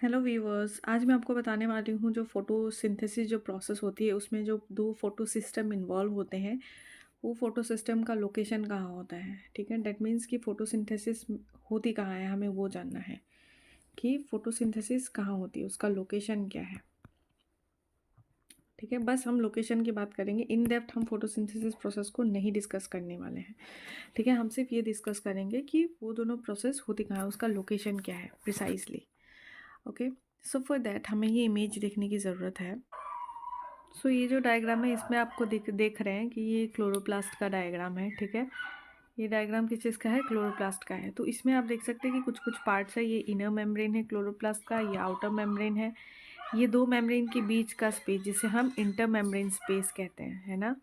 Hello viewers, आज मैं आपको बताने वाली हूँ जो फोटोसिंथेसिस जो प्रोसेस होती है उसमें जो दो फोटो सिस्टम इन्वॉल्व होते हैं वो फोटो सिस्टम का लोकेशन कहाँ होता है। ठीक है, दैट मीन्स कि फोटोसिंथेसिस होती कहाँ है, हमें वो जानना है कि फोटोसिंथेसिस कहाँ होती है, उसका लोकेशन क्या है। ठीक है, बस हम लोकेशन की बात करेंगे। इन डेप्थ हम फोटोसिंथेसिस प्रोसेस को नहीं डिस्कस करने वाले हैं। ठीक है, हम सिर्फ ये डिस्कस करेंगे कि वो दोनों प्रोसेस होती कहाँ है, उसका लोकेशन क्या है precisely. Okay, so for that हमें ये इमेज देखने की ज़रूरत है। सो ये जो डायग्राम है इसमें आपको देख रहे हैं कि ये क्लोरोप्लास्ट का डायग्राम है। ठीक है, ये डायग्राम किस चीज़ का है, क्लोरोप्लास्ट का है। तो इसमें आप देख सकते हैं कि कुछ कुछ पार्ट्स है, ये इनर मेम्ब्रेन है क्लोरोप्लास्ट का, ये आउटर मेम्ब्रेन है। ये दो मेम्ब्रेन के बीच का स्पेस जिसे हम इंटर मेम्ब्रेन स्पेस कहते हैं, है ना।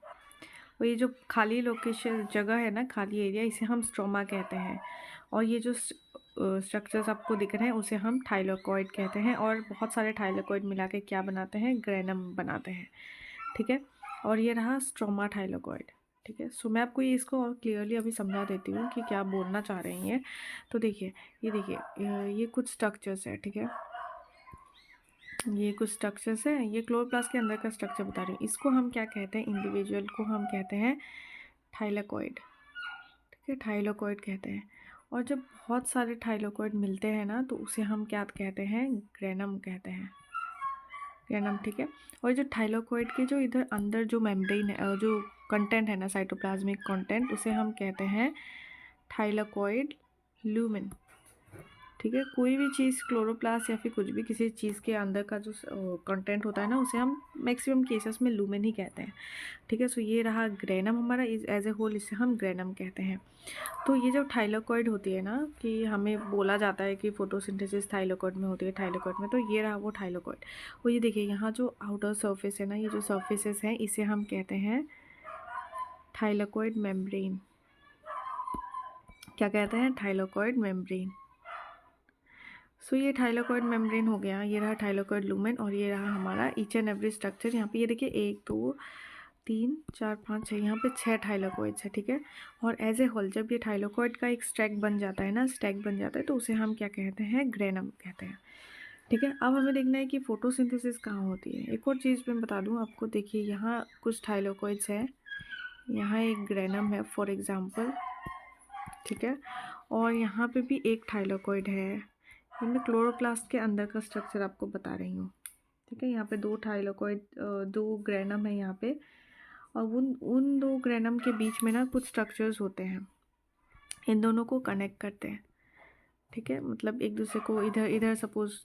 और ये जो खाली लोकेशन जगह है ना, खाली एरिया, इसे हम स्ट्रोमा कहते हैं। और ये जो स्ट्रक्चर्स आपको दिख रहे हैं उसे हम थाइलाकोइड कहते हैं। और बहुत सारे थाइलाकोइड मिला के क्या बनाते हैं, ग्रेनम बनाते हैं। ठीक है, और ये रहा स्ट्रोमा थाइलाकोइड। ठीक है, सो मैं आपको ये इसको और क्लियरली अभी समझा देती हूँ कि क्या बोलना चाह रही हैं। तो देखिए, ये देखिए, ये कुछ स्ट्रक्चर्स है। ठीक है, ये कुछ स्ट्रक्चर्स है, ये क्लोरोप्लास्ट के अंदर का स्ट्रक्चर बता रही हूँ। इसको हम क्या कहते हैं, इंडिविजुअल को हम कहते हैं थाइलाकोइड। ठीक है, थाइलाकोइड कहते हैं। और जब बहुत सारे थाइलाकोइड मिलते हैं ना तो उसे हम क्या कहते हैं, ग्रेनम कहते हैं, ग्रेनम। ठीक है, और जो थाइलाकोइड के जो इधर अंदर जो मेम्ब्रेन है, जो कंटेंट है ना, साइटोप्लाज्मिक कंटेंट, उसे हम कहते हैं थाइलाकोइड लूमेन। ठीक है, कोई भी चीज़ क्लोरोप्लास्ट या फिर कुछ भी किसी चीज़ के अंदर का जो कंटेंट होता है ना उसे हम मैक्सिमम केसेस में लूमेन ही कहते हैं। ठीक है, सो ये रहा ग्रेनम हमारा, इज एज ए होल इसे हम ग्रेनम कहते हैं। तो ये जो थाइलाकोइड होती है ना, कि हमें बोला जाता है कि फोटोसिंथेसिस थाइलाकोइड में होती है, थाइलाकोइड में, तो ये रहा वो थाइलाकोइड। और ये देखिए यहाँ जो आउटर सरफेस है ना, ये जो सरफेसेस हैं इसे हम कहते हैं थाइलाकोइड मेम्ब्रेन। क्या कहते हैं, थाइलाकोइड मेम्ब्रेन। सो ये थाइलाकोइड मेम्ब्रेन हो गया, ये रहा थाइलाकोइड लूमेन, और ये रहा हमारा ईच एंड एवरी स्ट्रक्चर। यहाँ पे ये देखिए 1 2 3 4 5 6, यहाँ पे 6 थाइलाकोइड्स है। ठीक है, और एज ए होल जब ये थाइलाकोइड का एक स्टैक बन जाता है ना, स्टैक बन जाता है, तो उसे हम क्या कहते हैं, ग्रेनम कहते हैं। ठीक है, अब हमें देखना है कि फोटोसिंथेसिस कहाँ होती है। एक और चीज़ मैं बता दूँ आपको, देखिए यहाँ कुछ थाइलाकोइड्स है, यहाँ एक ग्रेनम है फॉर एग्जाम्पल। ठीक है, और यहाँ पे भी एक थाइलाकोइड है। मैं क्लोरोप्लास्ट के अंदर का स्ट्रक्चर आपको बता रही हूँ। ठीक है, यहाँ पे दो थाइलाकोइड, दो ग्रेनम है यहाँ पे, और उन उन दो ग्रेनम के बीच में ना कुछ स्ट्रक्चर्स होते हैं, इन दोनों को कनेक्ट करते हैं। ठीक है, मतलब एक दूसरे को इधर इधर सपोज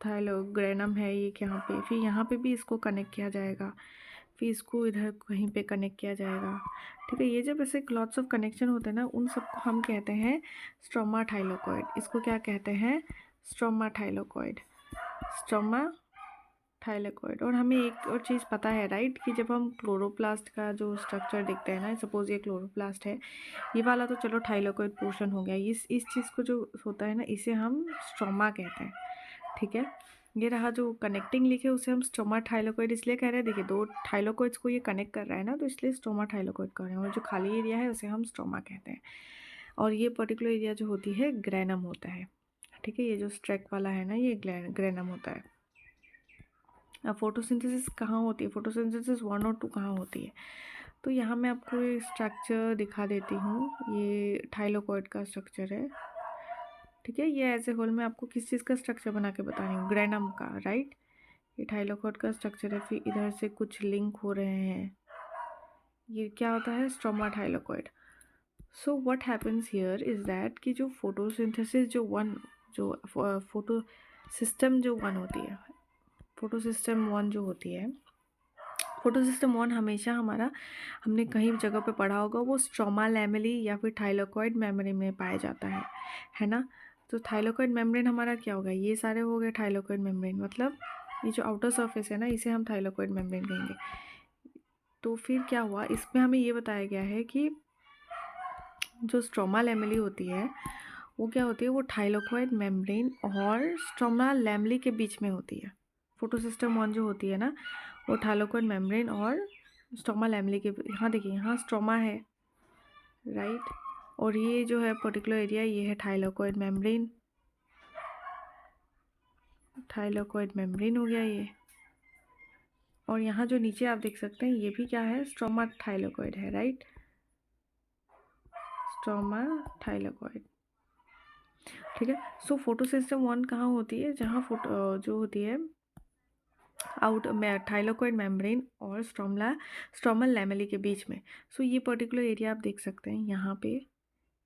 थाइलो ग्रेनम है ये यहाँ पे, फिर यहाँ पे भी इसको कनेक्ट किया जाएगा, फिर इसको इधर कहीं पे कनेक्ट किया जाएगा। ठीक है, ये जब ऐसे लॉट्स ऑफ कनेक्शन होते हैं ना, उन सबको हम कहते हैं स्ट्रोमा थाइलाकोइड। इसको क्या कहते हैं, स्ट्रोमा थाइलाकोइड, स्ट्रोमा थाइलाकोइड। और हमें एक और चीज़ पता है राइट, कि जब हम क्लोरोप्लास्ट का जो स्ट्रक्चर देखते हैं ना, सपोज ये क्लोरोप्लास्ट है, ये वाला तो चलो थाइलाकोइड पोर्शन हो गया, इस चीज़ को जो होता है ना इसे हम स्ट्रोमा कहते हैं। ठीक है, ये रहा जो कनेक्टिंग लिखे उसे हम स्ट्रोमा थाइलाकोइड इसलिए कह रहे हैं, देखिए दो थाइलाकोइड्स को ये कनेक्ट कर रहा है ना, तो इसलिए स्ट्रोमा थाइलाकोइड कह रहे हैं। और जो खाली एरिया है उसे हम स्ट्रोमा कहते हैं। और ये पर्टिकुलर एरिया जो होती है ग्रेनम होता है। ठीक है, ये जो स्ट्रैक वाला है ना ये ग्रेनम होता है। अब फोटोसिंथेसिस कहाँ होती है, फोटोसिंथेसिस 1 और 2 कहाँ होती है, तो यहाँ मैं आपको ये स्ट्रक्चर दिखा देती हूँ। ये थाइलाकोइड का स्ट्रक्चर है। ठीक है, ये एज ए होल मैं आपको किस चीज़ का स्ट्रक्चर बना के बता रही हूँ, ग्रेनम का, राइट। ये थाइलाकोइड का स्ट्रक्चर है, फिर इधर से कुछ लिंक हो रहे हैं, ये क्या होता है, stroma thylakoid. So what happens here is that कि जो फोटोसिंथेसिस जो वन, जो फोटो सिस्टम जो वन होती है, फोटो सिस्टम वन जो होती है, फोटो सिस्टम वन हमेशा हमारा, हमने कहीं जगह पे पढ़ा होगा, वो स्ट्रोमा लैमेली या फिर थाइलाकोइड मेम्ब्रेन में पाया जाता है ना। तो थाइलाकोइड मेम्ब्रेन हमारा क्या होगा, ये सारे हो गए थाइलाकोइड मेम्ब्रेन, मतलब ये जो आउटर सरफेस है ना इसे हम थाइलाकोइड मेम्ब्रेन कहेंगे। तो फिर क्या हुआ, इसमें हमें ये बताया गया है कि जो स्ट्रोमा लैमेली होती है वो क्या होती है, वो थाइलाकोइड मेम्ब्रेन और स्ट्रोमा लैमेली के बीच में होती है। फोटो सिस्टम वन जो होती है ना, वो थाइलाकोइड मेम्ब्रेन और स्ट्रोमा लैमेली के, यहाँ देखिए यहाँ स्ट्रोमा है, राइट, और ये जो है पर्टिकुलर एरिया ये है थाइलाकोइड मेम्ब्रेन, थाइलाकॉइड मेम्ब्रेन हो गया ये। और यहाँ जो नीचे आप देख सकते हैं ये भी क्या है, स्ट्रोमा थाइलाकॉइड है, राइट, स्ट्रोमा थाइलाकॉइड। ठीक है। सो फोटोसिस्टम 1 कहाँ होती है, जहाँ जो होती है आउट थाइलाकॉइड मेम्ब्रेन और स्ट्रोमल लैमेली के बीच में। सो ये पर्टिकुलर एरिया आप देख सकते हैं यहाँ पे,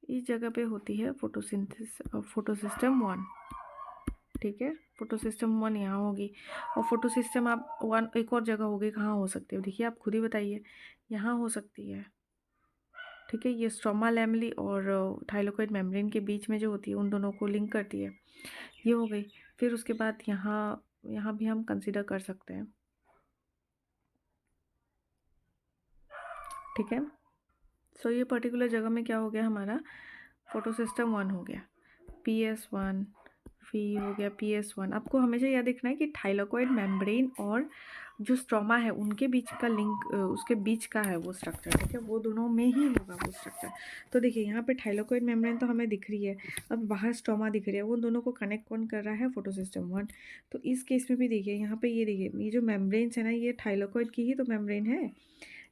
इस जगह पे होती है फोटोसिस्टम 1। ठीक है, फोटोसिस्टम 1 यहाँ होगी। और फोटोसिस्टम आप 1 एक और जगह होगी, कहाँ हो सकती है, देखिए आप खुद ही बताइए, यहाँ हो सकती है। ठीक है, ये स्ट्रोमा लैमेली और थाइलाकॉइड मेम्ब्रेन के बीच में जो होती है, उन दोनों को लिंक करती है, ये हो गई। फिर उसके बाद यहाँ भी हम कंसिडर कर सकते हैं। ठीक है, सो ये पर्टिकुलर जगह में क्या हो गया, हमारा फोटोसिस्टम 1 हो गया, PS1 फी हो गया PS1। आपको हमेशा याद रखना है कि थाइलाकॉइड मेम्ब्रेन और जो स्ट्रोमा है उनके बीच का लिंक, उसके बीच का है वो स्ट्रक्चर। ठीक है, वो दोनों में ही होगा वो स्ट्रक्चर। तो देखिए यहाँ पे थाइलाकॉइड मेम्ब्रेन तो हमें दिख रही है, अब बाहर स्ट्रोमा दिख रही है, वो दोनों को कनेक्ट कौन कर रहा है, फोटोसिस्टम 1। तो इस केस में भी देखिए यहाँ पे, ये देखिए ये जो मेम्ब्रेन्स है ना, ये थाइलाकॉइड की ही तो मेम्ब्रेन है,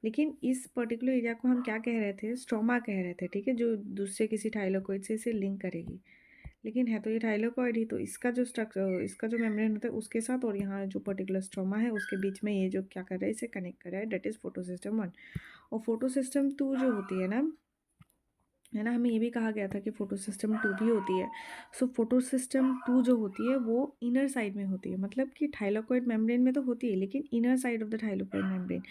लेकिन इस पर्टिकुलर एरिया को हम क्या कह रहे थे, स्ट्रोमा कह रहे थे। ठीक है, जो दूसरे किसी थाइलाकॉइड से इसे लिंक करेगी, लेकिन है तो ये थाइलाकॉइड ही। तो इसका जो स्ट्रक्चर, इसका जो मेम्ब्रेन होता है उसके साथ, और यहाँ जो पर्टिकुलर स्ट्रोमा है उसके बीच में ये जो क्या कर रहा है, इसे कनेक्ट कर रहा है, डेट इज फोटोसिस्टम 1। और फोटोसिस्टम 2 जो होती है ना, है ना, हमें ये भी कहा गया था कि फोटोसिस्टम 2 भी होती है। सो फोटोसिस्टम 2 जो होती है वो इनर साइड में होती है, मतलब कि थाइलाकॉइड मेम्ब्रेन में तो होती है, लेकिन inner side of the thylakoid membrane,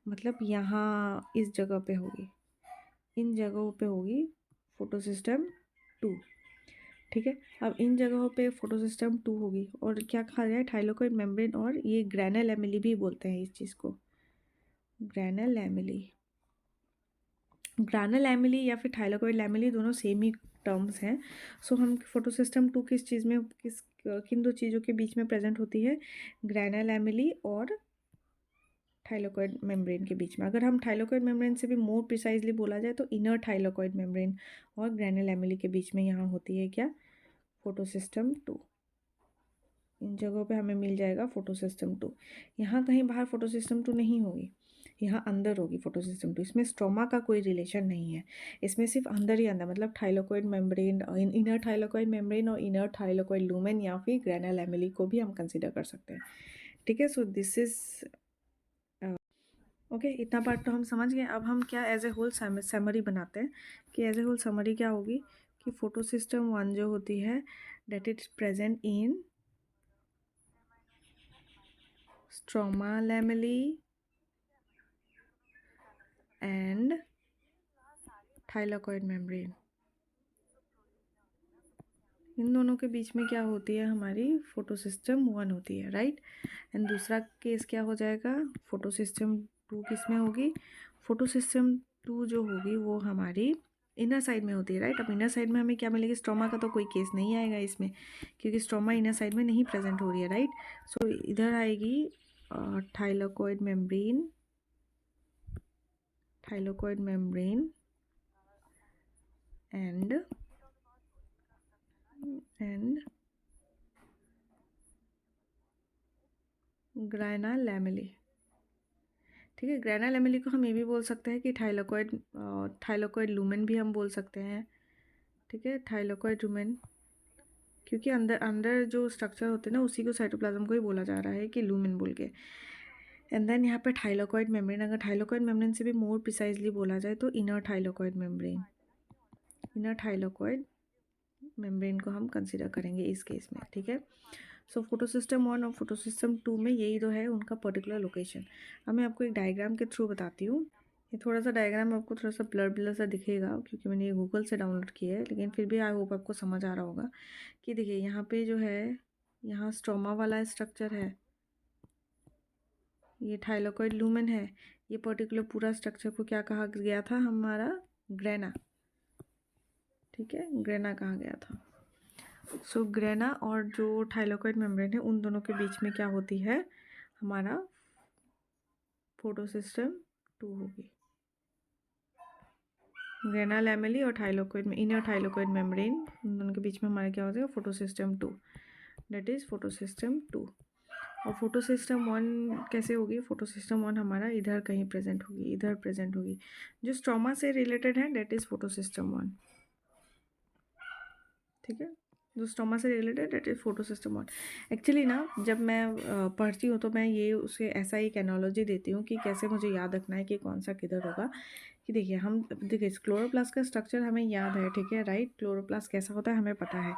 मतलब यहाँ इस जगह पे होगी, इन जगहों पे होगी फोटोसिस्टम 2। ठीक है, अब इन जगहों पे फोटोसिस्टम 2 होगी। और क्या कहा जाए, थाइलाकॉइड मेम्ब्रेन और ये ग्रैनल लैमेली भी बोलते हैं इस चीज़ को, ग्रैनल लैमेली। ग्रैनल लैमेली या फिर थाइलाकॉइड लैमेली दोनों सेम ही टर्म्स हैं। सो हम फोटोसिस्टम 2 किस चीज़ में, किन दो चीज़ों के बीच में प्रेजेंट होती है, ग्रैनल लैमेली और थाइलाकॉइड मेम्ब्रेन के बीच में। अगर हम थाइलाकॉइड मेम्ब्रेन से भी मोर प्रिसाइजली बोला जाए तो इनर थाइलाकॉइड मेम्ब्रेन और ग्रैनल लैमेली के बीच में यहाँ होती है क्या, फोटोसिस्टम 2। इन जगहों पे हमें मिल जाएगा फोटोसिस्टम 2। यहाँ कहीं बाहर फोटोसिस्टम 2 नहीं होगी, यहाँ अंदर होगी फोटोसिस्टम 2। इसमें स्ट्रोमा का कोई रिलेशन नहीं है, इसमें सिर्फ अंदर ही अंदर, मतलब thylakoid membrane, inner thylakoid membrane और इनर थाइलाकॉइड लूमेन या फिर ग्रैनल लैमेली को भी हम कंसिडर कर सकते हैं। ठीक है, सो दिस इज ओके। इतना पार्ट तो हम समझ गए। अब हम क्या एज ए होल समरी बनाते हैं, कि एज ए होल समरी क्या होगी, कि फोटोसिस्टम 1 जो होती है that is present in stroma lamellae and thylakoid membrane. इन दोनों के बीच में क्या होती है, हमारी फोटोसिस्टम 1 होती है, राइट। एंड दूसरा केस क्या हो जाएगा, फोटोसिस्टम 2 किस में होगी, फोटोसिस्टम 2 जो होगी वो हमारी इनर साइड में होती है, राइट। अब इनर साइड में हमें क्या मिलेगी, स्ट्रोमा का तो कोई केस नहीं आएगा इसमें, क्योंकि स्ट्रोमा इनर साइड में नहीं प्रेजेंट हो रही है, राइट। सो इधर आएगी thylakoid membrane, thylakoid membrane and granal lamellae. ठीक है, ग्रैनल लैमेली को हम ये भी बोल सकते हैं कि थाइलाकॉइड लूमेन भी हम बोल सकते हैं। ठीक है, थाइलाकॉइड लूमेन, क्योंकि अंदर अंदर जो स्ट्रक्चर होते हैं ना उसी को साइटोप्लाज्म को ही बोला जा रहा है कि लूमेन बोल के। एंड देन यहाँ पे थाइलाकॉइड मेम्ब्रेन, अगर थाइलाकॉइड मेम्ब्रेन से भी मोर प्रिसाइजली बोला जाए तो inner thylakoid membrane, inner thylakoid membrane को हम कंसिडर करेंगे इस केस में। ठीक है, सो फोटोसिस्टम 1 और फोटोसिस्टम 2 में यही तो है उनका पर्टिकुलर लोकेशन। अब मैं आपको एक डायग्राम के थ्रू बताती हूँ। ये थोड़ा सा डायग्राम आपको थोड़ा सा ब्लर ब्लर सा दिखेगा, क्योंकि मैंने ये गूगल से डाउनलोड किया है, लेकिन फिर भी आई होप आपको समझ आ रहा होगा। कि देखिए यहाँ पे जो है, यहाँ स्ट्रोमा वाला स्ट्रक्चर है, ये थाइलाकॉइड लूमेन है, ये पर्टिकुलर पूरा स्ट्रक्चर को क्या कहा गया था, हमारा ग्रेना। ठीक है, ग्रेना कहा गया था। सो ग्रेना और जो थाइलाकॉइड मेम्ब्रेन है उन दोनों के बीच में क्या होती है, हमारा फोटोसिस्टम 2 होगी। ग्रेना लैमेली और थाइलाकॉइड में इनर थाइलाकॉइड मेम्ब्रेन, उन दोनों के बीच में हमारा क्या हो जाएगा, फोटोसिस्टम 2। That is photosystem 2। और फोटोसिस्टम 1 कैसे होगी? फोटोसिस्टम 1 हमारा इधर कहीं प्रेजेंट होगी, इधर प्रेजेंट होगी। जो स्ट्रोमा से रिलेटेड है दैट इज़ फोटोसिस्टम 1। ठीक है, जो स्टोमा से related that is photosystem 1। Actually ना जब मैं पढ़ती हूँ तो मैं ये उसे ऐसा एक एनालॉजी देती हूँ कि कैसे मुझे याद रखना है कि कौन सा किधर होगा। कि देखिए हम देखिए क्लोरोप्लास्ट का स्ट्रक्चर हमें याद है, ठीक है, राइट। क्लोरोप्लास्ट कैसा होता है हमें पता है,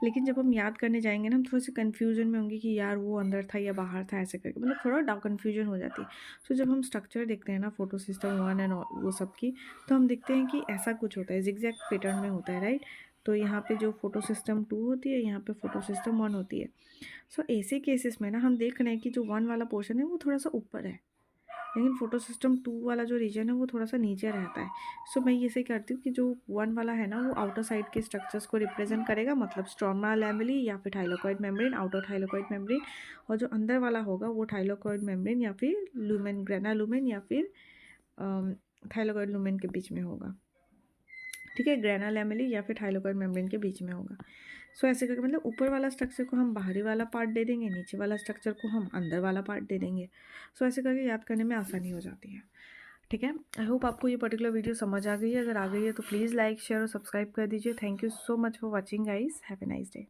लेकिन जब हम याद करने जाएंगे ना हम थोड़े से कन्फ्यूजन में होंगे कि यार वो अंदर था या बाहर था, ऐसे करके मतलब थोड़ा कन्फ्यूजन हो जाती है। सो जब हम स्ट्रक्चर देखते हैं ना फोटो सिस्टम 1 एंड वो सब की, तो हम देखते हैं कि ऐसा कुछ होता है, जिगजैग पैटर्न में होता है, राइट। तो यहाँ पे जो फोटो सिस्टम 2 होती है, यहाँ पे फोटो सिस्टम 1 होती है। सो ऐसे केसेस में ना हम देख रहे हैं कि जो 1 वाला पोर्शन है वो थोड़ा सा ऊपर है, लेकिन फोटो सिस्टम 2 वाला जो रीजन है वो थोड़ा सा नीचे रहता है। सो मैं ये से करती हूँ कि जो 1 वाला है ना वो आउटर साइड के स्ट्रक्चर्स को रिप्रेजेंट करेगा, मतलब स्ट्रोमा लैमेली या फिर thylakoid membrane, outer thylakoid membrane. और जो अंदर वाला होगा वो थाइलोकॉइड मेम्ब्रेन या फिर लूमेन, ग्रेना लूमेन या फिर थाइलोकॉइड लूमेन के बीच में होगा। ठीक है, ग्रेना लैमेली या फिर थाइलोकॉइड मेम्ब्रेन के बीच में होगा। सो ऐसे करके मतलब ऊपर वाला स्ट्रक्चर को हम बाहरी वाला पार्ट दे देंगे, नीचे वाला स्ट्रक्चर को हम अंदर वाला पार्ट दे देंगे। सो ऐसे करके याद करने में आसानी हो जाती है। ठीक है, आई होप आपको ये पर्टिकुलर वीडियो समझ आ गई है। अगर आ गई है तो प्लीज़ लाइक शेयर और सब्सक्राइब कर दीजिए। Thank you so much for watching guys, have a nice day.